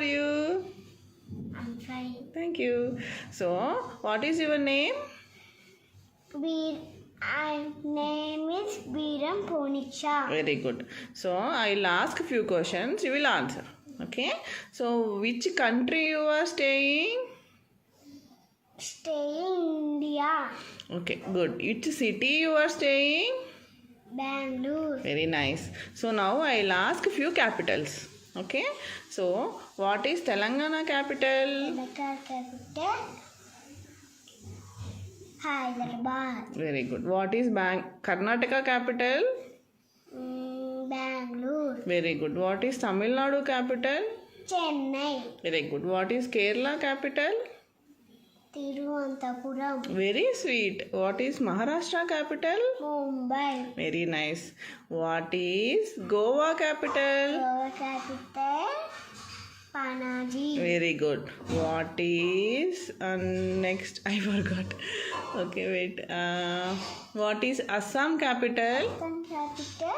are you? I'm fine. Thank you. So, what is your name? My name is Biram Ponicha. Very good. So, I'll ask a few questions. You will answer. Okay. So, which country you are staying? Stay in India. Okay, good. Which city you are staying? Bangalore. Very nice. So, now I'll ask a few capitals. Okay. So, what is Telangana capital? Telangana capital. Hyderabad. Very good. What is Karnataka capital? Bangalore. Very good. What is Tamil Nadu capital? Chennai. Very good. What is Kerala capital? Thiruvananthapuram. Very sweet. What is Maharashtra capital? Mumbai. Very nice. What is Goa capital? Goa capital. Panaji. Very good. What is next? I forgot. Okay, wait. What is Assam capital? Assam capital.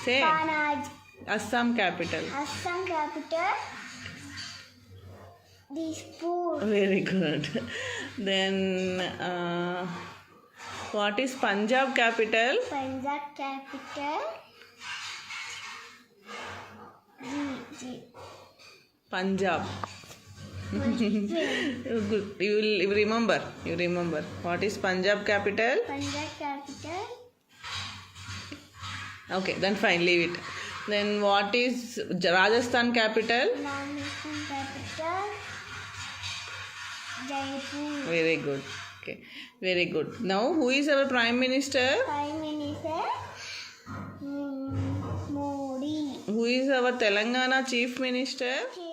Say. Panaji. Assam capital. Assam capital. Dispur. Very good. Then what is Punjab capital? Punjab capital. Punjab. Good. You will remember. You remember. What is Punjab capital? Punjab capital. Okay, then fine. Leave it. Then what is Rajasthan capital? Rajasthan capital. Jaipur. Very good. Okay. Very good. Now, who is our Prime Minister? Prime Minister. Modi. Who is our Telangana Chief Minister? Chief